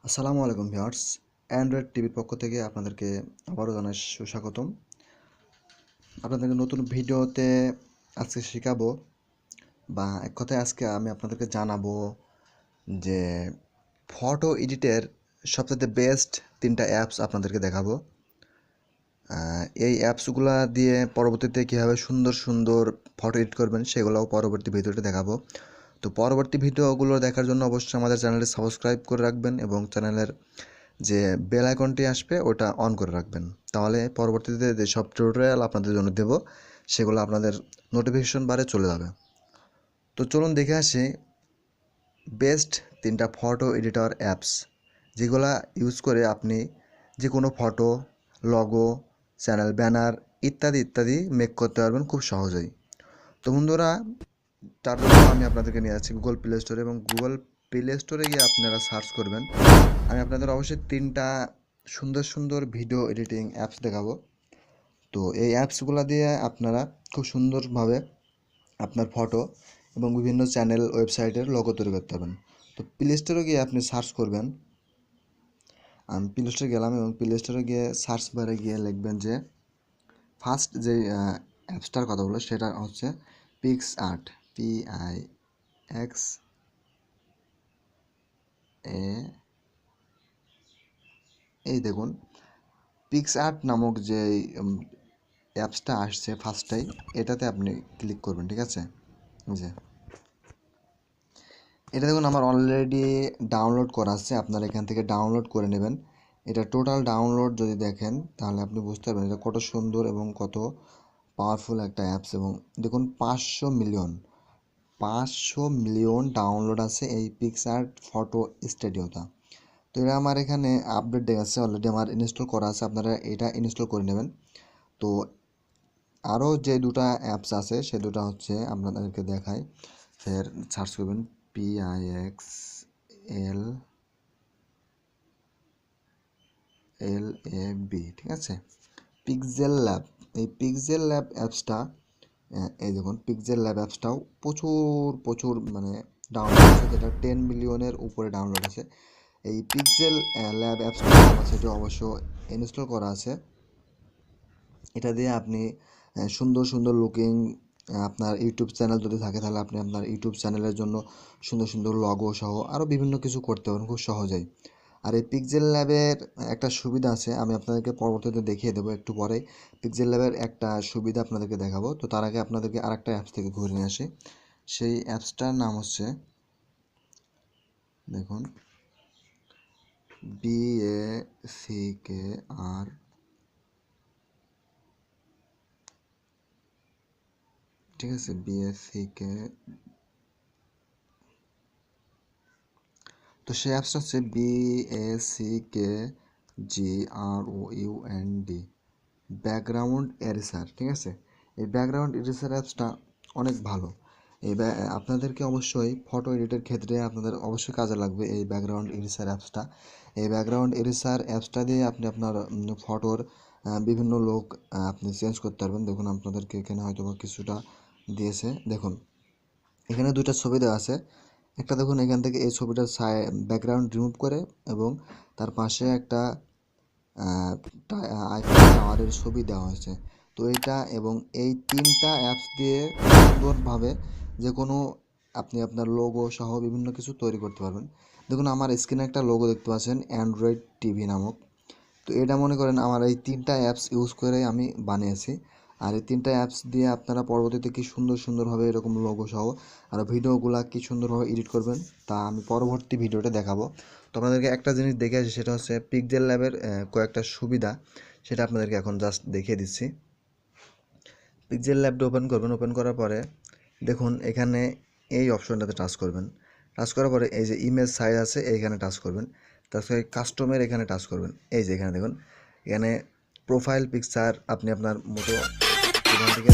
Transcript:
আসসালামু আলাইকুম viewers, Android টিভির পক্ষ থেকে আপনাদেরকে আবারও জানাই সুস্বাগতম। আপনাদেরকে নতুন ভিডিওতে আজকে শেখাবো বা এক কথায় আজকে আমি আপনাদেরকে জানাবো যে ফটো এডিটের সবচেয়ে বেস্ট 3টা অ্যাপস আপনাদেরকে দেখাবো। এই অ্যাপসগুলো দিয়ে পরবর্তীতে কীভাবে সুন্দর সুন্দর ফটো এডিট করবেন সেগুলোও পরবর্তী ভিডিওতে দেখাবো। তো পরবর্তী ভিডিওগুলো দেখার জন্য অবশ্যই আমাদের চ্যানেলটি সাবস্ক্রাইব করে রাখবেন এবং চ্যানেলের যে বেল আইকনটি আসবে ওটা অন করে রাখবেন। তাহলে পরবর্তীতে যে সব টিউটোরিয়াল আপনাদের জন্য দেব সেগুলো আপনাদের নোটিফিকেশন বারে চলে যাবে। তো চলুন দেখে আসি বেস্ট 3টা ফটো এডিটর অ্যাপস, যেগুলো ইউজ করে আপনি যে কোনো ফটো, লগো, চ্যানেল ব্যানার ইত্যাদি ইত্যাদি মেক করতে পারবেন খুব সহজেই। তো বন্ধুরা, তার জন্য আমি আপনাদেরকে নিয়ে যাচ্ছি গুগল প্লে স্টোরে, এবং গুগল প্লে স্টোরে গিয়ে আপনারা সার্চ করবেন। আমি আপনাদের অবশ্যই 3টা সুন্দর সুন্দর ভিডিও এডিটিং অ্যাপস দেখাবো। তো এই অ্যাপসগুলো দিয়ে আপনারা খুব সুন্দরভাবে আপনার ফটো এবং বিভিন্ন চ্যানেল ওয়েবসাইটের লোগো তৈরি করতে পারবেন। তো প্লে স্টোরে গিয়ে আপনি সার্চ করবেন। আমি প্লে স্টোরে গেলাম এবং প্লে স্টোরে গিয়ে সার্চ বারে গিয়ে লিখবেন যে ফার্স্ট যে অ্যাপসটার কথা বলো সেটা হচ্ছে পিক্স আর্ট, PIXA। এই দেখুন পিক্স আর্ট নামক যে অ্যাপসটা আসছে ফার্স্টটাই, এটাতে আপনি ক্লিক করবেন। ঠিক আছে, যে এটা দেখুন আমার অলরেডি ডাউনলোড করা আছে, আপনারা এখান থেকে ডাউনলোড করে নেবেন। এটা টোটাল ডাউনলোড যদি দেখেন তাহলে আপনি বুঝতে পারবেন এটা কত সুন্দর এবং কত পাওয়ারফুল একটা অ্যাপস। এবং দেখুন 500 মিলিয়ন ডাউনলোড আছে এই পিক্স আর্ট ফটো স্টুডিওটা। তো এটা আমার এখানে আপডেট দেখাচ্ছে, অলরেডি আমার ইনস্টল করা আছে, আপনারা এটা ইনস্টল করে নেবেন। তো আরও যে দুটো অ্যাপস আছে সে দুটো হচ্ছে আপনাদেরকে দেখাই। ফের সার্চ করবেন PIXLLAB, ঠিক আছে, পিক্সেল ল্যাব। এই পিক্সেল ল্যাব অ্যাপসটা, এই দেখুন পিক্সেল ল্যাব অ্যাপসটাও প্রচুর মানে ডাউনলোড আছে, যেটা 10 মিলিয়নের উপরে ডাউনলোড আছে। এই পিক্সেল ল্যাব অ্যাপসটা আমার সেটা অবশ্য ইনস্টল করা আছে। এটা দিয়ে আপনি সুন্দর সুন্দর লুকিং আপনার ইউটিউব চ্যানেল যদি থাকে তাহলে আপনি আপনার ইউটিউব চ্যানেলের জন্য সুন্দর সুন্দর লগো সহ আরও বিভিন্ন কিছু করতে পারেন খুব সহজেই। আর এই পিক্সেল ল্যাবের একটা সুবিধা আছে, আমি আপনাদেরকে পরবর্তীতে দেখিয়ে দেবো একটু পরে। পিক্সেল ল্যাবের একটা সুবিধা আপনাদেরকে দেখাবো। তো তার আগে আপনাদেরকে আরেকটা অ্যাপস থেকে ঘুরে নিয়ে আসি। সেই অ্যাপসটার নাম হচ্ছে, দেখুন, BACKR, ঠিক আছে, BACK। তো সেই অ্যাপসটা হচ্ছে BACKGROUND, ব্যাকগ্রাউন্ড এরেসার। ঠিক আছে, এই ব্যাকগ্রাউন্ড এরেসার অ্যাপসটা অনেক ভালো। এই আপনাদেরকে অবশ্যই ফটো এডিটের ক্ষেত্রে আপনাদের অবশ্যই কাজে লাগবে এই ব্যাকগ্রাউন্ড এরেসার অ্যাপসটা। এই ব্যাকগ্রাউন্ড এরেসার অ্যাপসটা দিয়ে আপনি আপনার ফটোর বিভিন্ন লোক আপনি চেঞ্জ করতে পারবেন। দেখুন আপনাদেরকে এখানে হয়তো বা কিছুটা দিয়েছে, দেখুন এখানে দুইটা ছবি দেওয়া আছে। একটা দেখুন এখান থেকে এই ছবিটার ব্যাকগ্রাউন্ড রিমুভ করে এবং তার পাশে একটা আইফোন টাওয়ারের ছবি দেওয়া হয়েছে। তো এটা এবং এই 3টা অ্যাপস দিয়ে সুন্দরভাবে যে কোনো আপনি আপনার লোগো সহ বিভিন্ন কিছু তৈরি করতে পারবেন। দেখুন আমার স্ক্রিনে একটা লোগো দেখতে পাচ্ছেন, অ্যান্ড্রয়েড টিভি নামক। তো এটা মনে করেন আমার এই 3টা অ্যাপস ইউজ করে আমি বানিয়েছি। আর এই 3টা অ্যাপস দিয়ে আপনারা পরবর্তীতে কি সুন্দরভাবে এরকম লোগো সহ আর ভিডিওগুলো কি সুন্দরভাবে এডিট করবেন তা আমি পরবর্তী ভিডিওতে দেখাবো। তো আপনাদেরকে একটা জিনিস দেখে আসি, সেটা হচ্ছে পিক্সেল ল্যাবের কয়েকটা সুবিধা, সেটা আপনাদেরকে এখন জাস্ট দেখিয়ে দিচ্ছি। পিক্সেল ল্যাবটা ওপেন করবেন, ওপেন করার পরে দেখুন এখানে এই অপশনটাতে টাচ করবেন। টাচ করার পরে এই যে ইমেজ সাইজ আছে এইখানে টাচ করবেন। তারপরে কাস্টমের এখানে টাচ করবেন। এই যে এখানে দেখুন এখানে প্রোফাইল পিকচার আপনি আপনার মতো এখান থেকে